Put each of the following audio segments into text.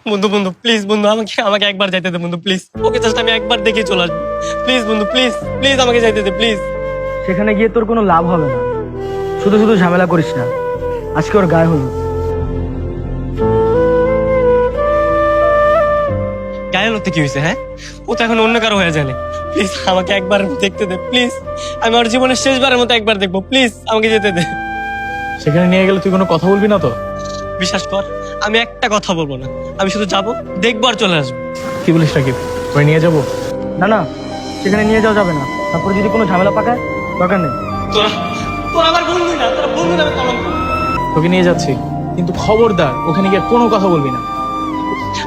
বন্ধু বন্ধু প্লিজ বন্ধু, আমাকে আমাকে একবার যাইতে দে বন্ধু প্লিজ। ওকে জাস্ট আমি একবার দেখে চলে আসবো প্লিজ বন্ধু, প্লিজ প্লিজ আমাকে যাইতে দে প্লিজ। সেখানে গিয়ে তোর কোনো লাভ হবে না, শুধু শুধু ঝামেলা করিস না। আজকে ওর গায়ে হলো। গায়ের লোকতে কি হয়েছে? হ্যাঁ, ও তো এখন অন্য কারো হয়ে জানে। প্লিজ আমাকে একবার দেখতে দে প্লিজ। আমি ওর জীবনের শেষবারের মতো একবার দেখবো প্লিজ, আমাকে যেতে দে। সেখানে নিয়ে গেলে তুই কোনো কথা বলবি না তো? বিশ্বাস কর, আমি একটা কথা বলবো না, আমি শুধু যাবো, দেখবো আর চলে আসবো। কি বলিস রাকিব, ওরে নিয়ে যাবো? না না, সেখানে নিয়ে যাওয়া যাবে না। তারপরে যদি কোনো ঝামেলা পাকায়, দরকার নেই। তোরা তোরা আমার বন্ধু না, তোরা বন্ধু নামে কলঙ্ক। তোকে নিয়ে যাচ্ছি, কিন্তু খবরদার ওখানে গিয়ে কোনো কথা বলবি না।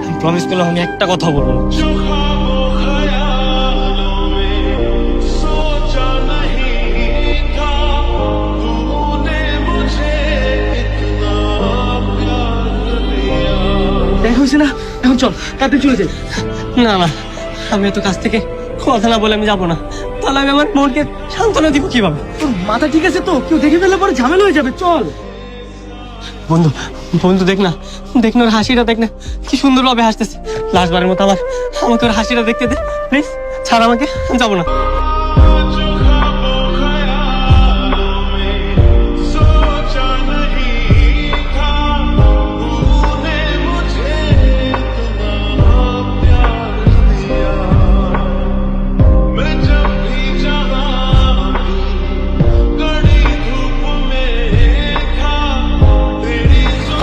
আমি প্রমিস করলাম আমি একটা কথা বলবো না। দেখা হয়েছে না, এখন চল তাড়াতাড়ি চলে যাই। না না, আমি এত কাছ থেকে কথা না বলে আমি যাবো না। তাহলে আমি আমার মনকে সান্ত্বনা দিব কিভাবে? তোর মাথা ঠিক আছে তো? কেউ দেখে ফেললে পরে ঝামেলা হয়ে যাবে। চল বন্ধু বন্ধু, দেখ না দেখ না ওর হাসিটা, দেখ না কি সুন্দরভাবে হাসতেছে। লাস্টবারের মতো আমাকে ওর হাসিটা দেখতে দে প্লিজ। ছাড় আমাকে, আমি যাবো না।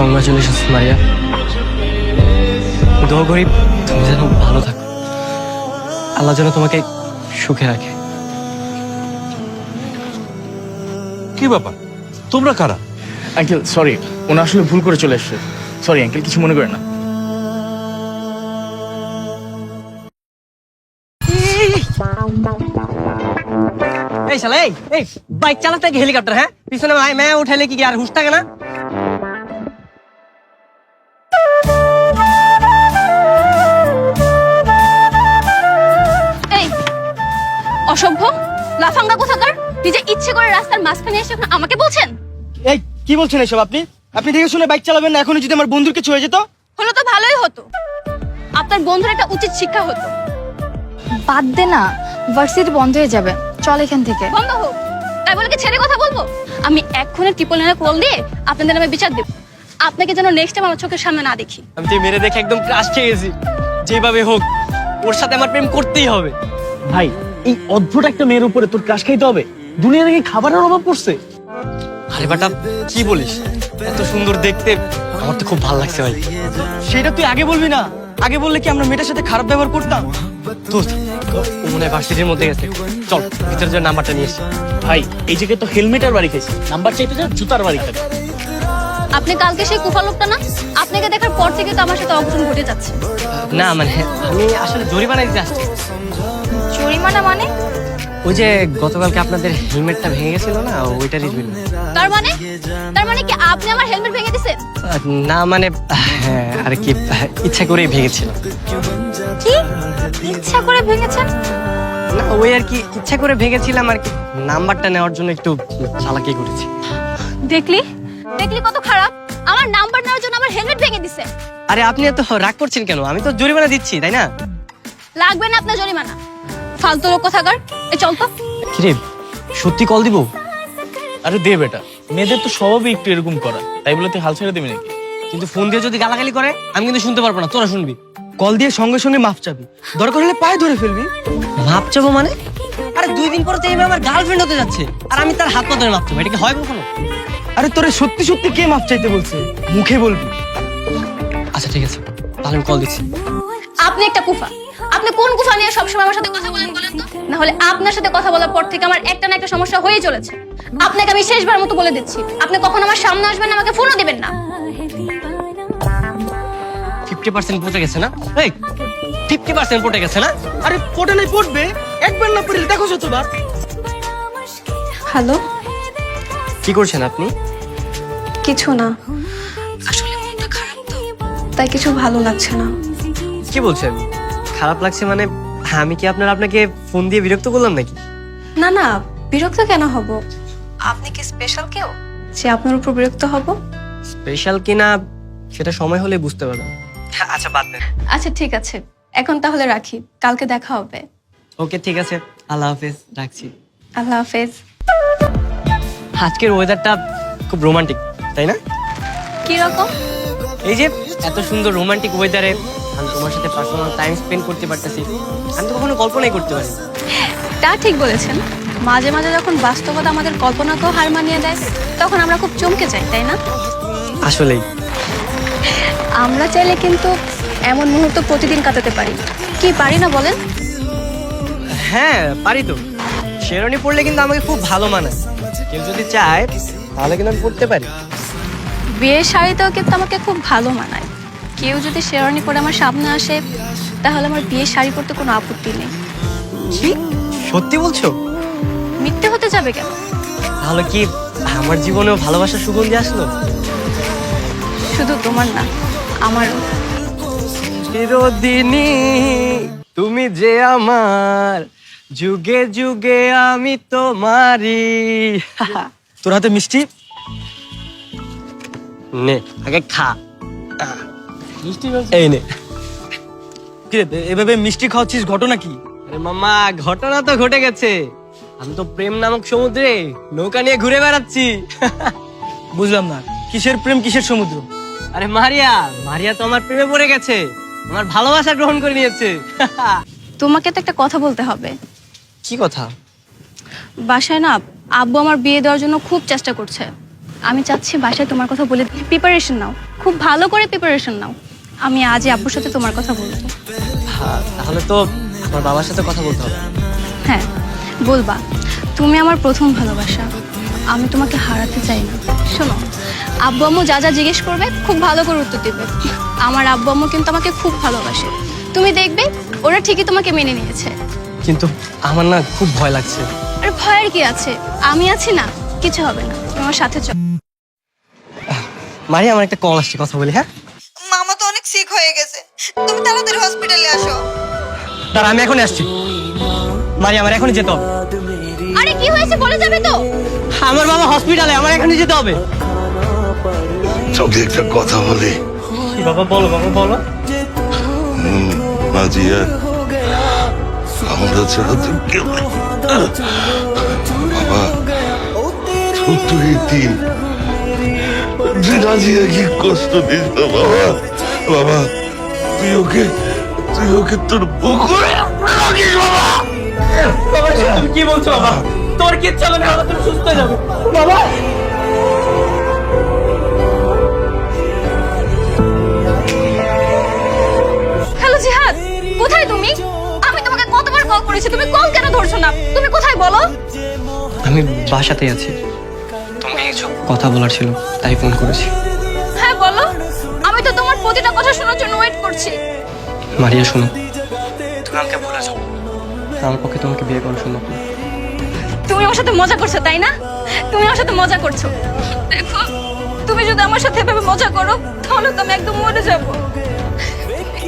কংগ্রাচুলেশনস মারিয়া, দোয়া করি তুমি যেন ভালো থাকো, আল্লাহ যেন তোমাকে সুখে রাখে। কি ব্যাপার, তোমরা কারা? আঙ্কেল সরি, ওনা আসলে ভুল করে চলে এসছে। সরি আঙ্কেল, কিছু মনে করে না। এই শালা এই বাইক চালাতে কি হেলিকপ্টার? হ্যাঁ, পিছনে মায়া উঠাইলে কি আর হুশ থাকে না? এই অসভ্য লাফাঙ্গা কোথাকার! নিজে ইচ্ছে করে রাস্তার মাঝখানে এসে এখন আমাকে বলছেন? এই কি বলছেন এসব? আপনি আপনি দেখে শুনে বাইক চালাবেন না। এখনই যদি আমার বন্ধুর কিছু হয়ে যেত? হলো তো ভালোই হতো, আপনার বন্ধুর একটা উচিত শিক্ষা হতো। বাদ দে না, ভার্সিটি বন্ধ হয়ে যাবে, চল এখান থেকে। বন্ধ হোক, তাই বলে কি ছেড়ে কথা বলবো? আমি এক্ষুনি ট্রিপল নাইনে কল দিয়ে আপনাদের নামে বিচার দেব। আপনাকে যেন নেক্সট টাইম আমার চোখের সামনে না দেখি। আমি তো মেরে দেখে একদম ক্রাশ খেয়ে গেছি। যেভাবে হোক ওর সাথে আমার প্রেম করতেই হবে। ভাই, এই অদ্ভুত একটা মেয়ের উপরে তোর ক্রাশ খাইতে হবে? দুনিয়া থেকে খাবারের অভাব পড়ছে? আরে বাটা কি বলিস, এত সুন্দর দেখতে, আমার তো খুব ভালো লাগছে ভাই। সেটা তুই আগে বলবি না? আগে বললে কি আমরা মেয়েটার সাথে খারাপ ব্যবহার করতাম? দোস্ত, ও মনে হয় ভার্সিটির মধ্যে গেছে, চল ভিতরে যে নাম্বারটা নিয়ে এসছি। ভাই, এই জায়গায় তো হেলমেটের বাড়ি খাইছে, নাম্বার চাইতে যা জুতার বাড়ি খাবে। আপনি কালকে সেই কুফা লোকটা না? আপনাকে দেখার পর থেকে তো আমার সাথে অঘটন ঘটে যাচ্ছে। না মানে আমি আসলে জরিমানা দিতে আসছি। জরিমানা মানে? ওই যে গতকালকে আপনাদের হেলমেটটা ভেঙে গেছিল না, ওইটারই জন্য। তার মানে কি আপনি আমার হেলমেট ভেঙে দিছেন? না মানে হ্যাঁ আর কি, ইচ্ছা করেই ভেঙেছিল। কি ইচ্ছা করে ভেঙেছেন? না ওই আর কি, ইচ্ছা করে ভেঙেছিলাম আর কি, নাম্বারটা নেওয়ার জন্য একটু চালাকি করেছি। দেখলি দেখলি কত খারাপ! আমার নাম্বার নেওয়ার জন্য আমার হেলমেট ভেঙে দিছে। আরে আপনি এত রাগ করছেন কেন? আমি তো জরিমানা দিচ্ছি, তাই না? লাগবে না আপনার জরিমানা, ফালতু লোক কোথাকার। এই চল তো। কিরে, সত্যি কল দিব? আরে দে বেটা, মেয়েদের তো স্বভাবই একটু এরকম করা, তাই বলে তুই হাল ছেড়ে দিবি নাকি? কিন্তু ফোন দিয়ে যদি গালাগালি করে আমি কিন্তু শুনতে পারবো না, তোরা শুনবি। কল দিয়ে সঙ্গে সঙ্গে মাফ চাবি, দরকার হলে পায়ে ধরে ফেলবি। মাপ চাবো মানে? আরে 2 দিন পরে তো এই মেয়ে আমার গার্লফ্রেন্ড হতে যাচ্ছে, আর আমি তার হাত পা ধরে মাপ চাবো? এটা কি হয় কখনো? আরে তোরে সত্যি সত্যি কে মাফ চাইতে বলছে? মুখে বলবি। আচ্ছা ঠিক আছে, তাহলে আমি কল দিচ্ছি। আপনি একটা কুফা। আপনি কোন কুফা নিয়ে সবসময় আমার সাথে কথা বলেন বলেন তো? না হলে আপনার সাথে কথা বলার পর থেকে আমার একটা না একটা সমস্যা হয়েই চলেছে। আপনাকে আমি শেষবার মতো বলে দিচ্ছি, আপনি কখন আমার সামনে আসবেন না, আমাকে ফোনও দিবেন না। 50% পড়ে গেছে না? এই 50% পড়ে গেছে না? আরে পড়ে নাই পড়বে, একবার না পড়লে দেখো শতবার। হ্যালো, কি করছেন আপনি? কিছু না, আসলে মনটা খারাপ তো, তাই কিছু ভালো লাগছে না। কি বলছেন খারাপ লাগছে মানে? আমি কি আপনাকে ফোন দিয়ে বিরক্ত করলাম নাকি? না না, বিরক্ত কেন হব? আপনি কি স্পেশাল কেউ যে আপনার উপর বিরক্ত হব? স্পেশাল কিনা সেটা সময় হলে বুঝতে পারবেন। আচ্ছা বাদ দেন। আচ্ছা ঠিক আছে, এখন তাহলে রাখি, কালকে দেখা হবে। ওকে ঠিক আছে, আল্লাহ হাফেজ, রাখছি। আল্লাহ হাফেজ। আজকের ওয়েদারটা খুব রোমান্টিক, তাই না? কি রকম? এই যে এত সুন্দর রোমান্টিক ওয়েদারে আমি তোমার সাথে পার্সোনাল টাইম স্পেন্ড করতে পারতেছি, আমি তো কখনো কল্পনাই করতে পারি। তা ঠিক বলেছেন। মাঝে মাঝে যখন বাস্তবতা আমাদের কল্পনাকেও হার মানিয়ে দেয়, তখন আমরা খুব চমকে যাই, তাই না? আসলেই আমরা চাইলে কিন্তু এমন মুহূর্ত প্রতিদিন কাটাতে পারি, কি পারি না বলেন? হ্যাঁ পারি তো। শেরওয়ানি পরলে কিন্তু আমাকে খুব ভালো মানায়, কেউ যদি চায় তাহলে কিন্তু আমি পরতে পারি। বিয়ের শাড়িতেও কিন্তু আমাকে খুব ভালো মানায়, কেউ যদি শেরওয়ানি পরে আমার সামনে আসে তাহলে আমার বিয়ের শাড়ি পরতে কোনো আপত্তি নেই। কি সত্যি বলছো? মিথ্যে হতে যাবে কেন? তাহলে কি আমার জীবনেও ভালোবাসার সুগন্ধি আসলো? শুধু তোমার না, আমারও। চিরদিনই তুমি যে আমার, যুগে যুগে আমি তোমারই। তোর হাতে মিষ্টি। নে আগে খা। মিষ্টি এই নে। কিরে এভাবে মিষ্টি খাওয়াচ্ছিস, ঘটনা কি? আরে মামা, ঘটনা তো ঘটে গেছে। আমি তো প্রেম নামক সমুদ্রে নৌকা নিয়ে ঘুরে বেড়াচ্ছি। বুঝলাম না, কিসের প্রেম কিসের সমুদ্র? আরে মারিয়া, মারিয়া তো আমার প্রেমে পড়ে গেছে, আমার ভালোবাসা গ্রহণ করে নিয়েছে। তোমাকে তো একটা কথা বলতে হবে। কি কথা? বাসায় না আব্বু আমার বিয়ে দেওয়ার জন্য খুব চেষ্টা করছে। আমি চাচ্ছি বাসায় তোমার কথা বলে প্রিপারেশন নাও, খুব ভালো করে প্রিপারেশন নাও। আমি আজই আব্বুর সাথে তোমার কথা বলবো। তাহলে তো আমার বাবার সাথে কথা বলতে হবে। হ্যাঁ বলবা, তুমি আমার প্রথম ভালোবাসা, আমি তোমাকে হারাতে চাই না। শোনো, আব্বু আম্মু যা যা জিজ্ঞেস করবে খুব ভালো করে উত্তর দেবে। আমার আব্বু আম্মু কিন্তু আমাকে খুব ভালোবাসে, তুমি দেখবে ওরা ঠিকই তোমাকে মেনে নিয়েছে। কিন্তু আমার না খুব ভয় লাগছে। আরে ভয়ের কি আছে, আমি আছি না, কিছু হবে না, তুমি আমার সাথে চল। মারিয়া, আমার একটা কল আসছে, কথা বলি। হ্যাঁ মামা তো অনেক সিক হয়ে গেছে, তুমি তাড়াতাড়ি হসপিটালে আসো। তার আমি এখনই আসছি। মারিয়া, আমার এখনই যেতে হবে। আরে কি হয়েছে বলে যাবে তো? আমার বাবা হসপিটালে, আমার এখনই যেতে হবে। তোকে একটা কথা বলি। কি বাবা? বলো বাবা, বলো। নাজিয়া, আমরা ছাড়া তো কেউ নেই। বাবা, ছোট্ট এই দিন নাজিয়া কি কষ্ট দিস বাবা। বাবা, তুই ওকে তোর বুকুরে রাখিস বাবা। তুমি কি বলছো বাবা? তোর কিচ্ছু হবে না, তুমি সুস্থ হয়ে যাবে বাবা। হ্যালো জিহাদ, কোথায় তুমি? আমি তোমাকে কতবার কল করেছি, তুমি কল কেন ধরছো না? তুমি কোথায় বলো? আমি বাসাতেই আছি, তোমাকে কিছু কথা বলার ছিল তাই ফোন করেছি। হ্যাঁ বলো, আমি তো তোমার প্রতিটা কথা শোনার জন্য ওয়েট করছি। মারিয়া শোনো, তুমি আমাকে ভুলে যাও, আমার পক্ষে তোমাকে বিয়ে করা সম্ভব না। তুমি আমার সাথে মজা করছো তাই না? তুমি আমার সাথে মজা করছো। দেখো, তুমি যদি আমার সাথে এভাবে মজা করো তাহলে তো আমি একদম মরে যাব।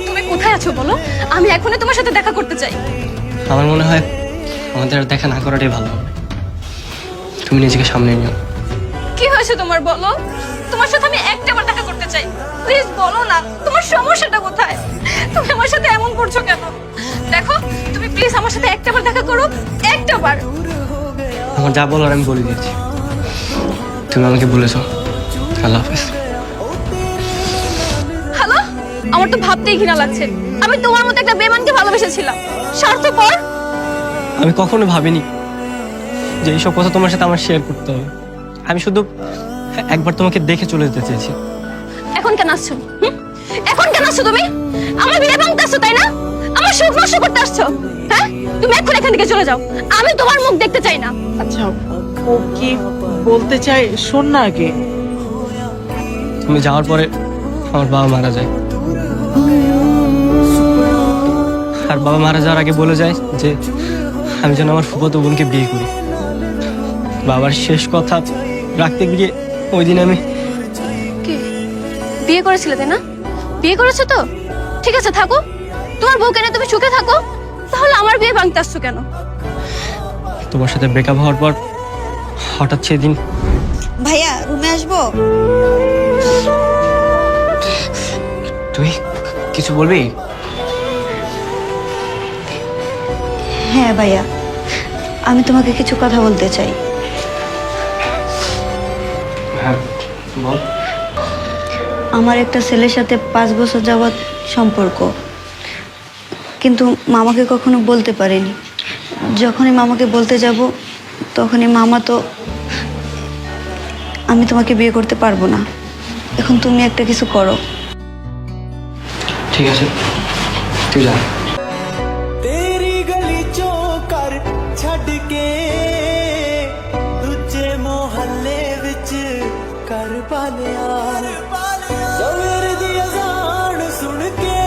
তুমি কোথায় আছো বলো, আমি এখনই তোমার সাথে দেখা করতে চাই। আমার মনে হয় আমাদের আর দেখা না করাটাই ভালো হবে। তুমি নিজেকে সামনে নিও। কি হয়েছে তোমার বলো? তোমার সাথে আমি একটাবার দেখা করতে চাই, প্লিজ বলো না তোমার সমস্যাটা কোথায়? তুমি আমার সাথে এমন করছো কেন? দেখো, তুমি প্লিজ আমার সাথে একটাবার দেখা করো, একটাবার। আমার যা বলার আমি বলে দিয়েছি, তুমি আমাকে বলেছো। আল্লাহ হাফেজ। হ্যালো, আমার তো ভাবতেই ঘৃণা লাগছে, আমি তোমার মতো একটা বেমানকে ভালোবেসেছিলাম। স্বার্থপর। আমি কখনো ভাবিনি যে এইসব কথা তোমার সাথে আমার শেয়ার করতে হবে। আমি শুধু একবার তোমাকে দেখে চলে যেতে চেয়েছি। এখন কেন আসছো? এখন কেন আসছো তুমি? আমার বিয়ে ভাঙতে আসছো তাই না? আমার সুখ নষ্ট করতে আসছো? হ্যাঁ, তুমি এখন এখান থেকে চলে যাও, আমি তোমার মুখ দেখতে চাই না। আচ্ছা, ও কি বলতে চাই শোন না আগে। তুমি যাওয়ার পরে আমার বাবা মারা যায়, আর বাবা মারা যাওয়ার আগে বলে যায় যে আমি যেন আমার ফুফাতো বোনকে বিয়ে করি। বাবার শেষ কথা রাখতে গিয়ে ওই দিন আমি কি বিয়ে করেছিলে তাই না? বিয়ে করেছো তো? ঠিক আছে থাকো, তোমার বউকে নিয়ে তুমি সুখে থাকো। তাহলে আমার বিয়ে ভাঙতে আসছো কেন? তোমার সাথে ব্রেকআপ হওয়ার পর হঠাৎ সেদিন ভাইয়া রুমে আসবো? তুই কিছু বলবি? হ্যাঁ ভাইয়া, আমি তোমাকে কিছু কথা বলতে চাই। হ্যাঁ বল। আমার একটা ছেলের সাথে 5 বছর যাবৎ সম্পর্ক, কিন্তু মামাকে কখনো বলতে পারিনি। যখনই মামাকে বলতে যাব তখনই মামা তো, আমি তোমাকে বিয়ে করতে পারবো না। এখন তুমি একটা কিছু করো। ঠিক আছে, তুই যা। तेरी गली चो कर छड़ के दूजे मोहल्ले विच कर पालिया सवेर दी अजान सुन के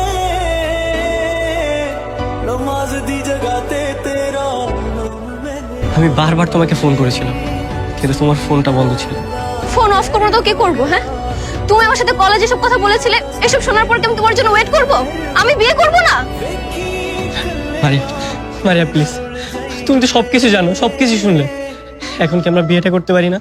नमाज दी जगह ते तेरा नाम मैंने আমি বারবার তোমাকে ফোন করেছিলাম, কিন্তু তোমার ফোনটা বন্ধ ছিল। ফোন অফ করবো তো কি করবো? হ্যাঁ, তুমি আমার সাথে কলেজে সব কথা বলেছিলে, এসব শোনার পর কি আমি তোমার জন্য ওয়েট করব? আমি বিয়ে করব না। মারিয়া, মারিয়া প্লিজ, তুমি তো সবকিছু জানো, সবকিছু শুনলে, এখন কি আমরা বিয়েটা করতে পারি না?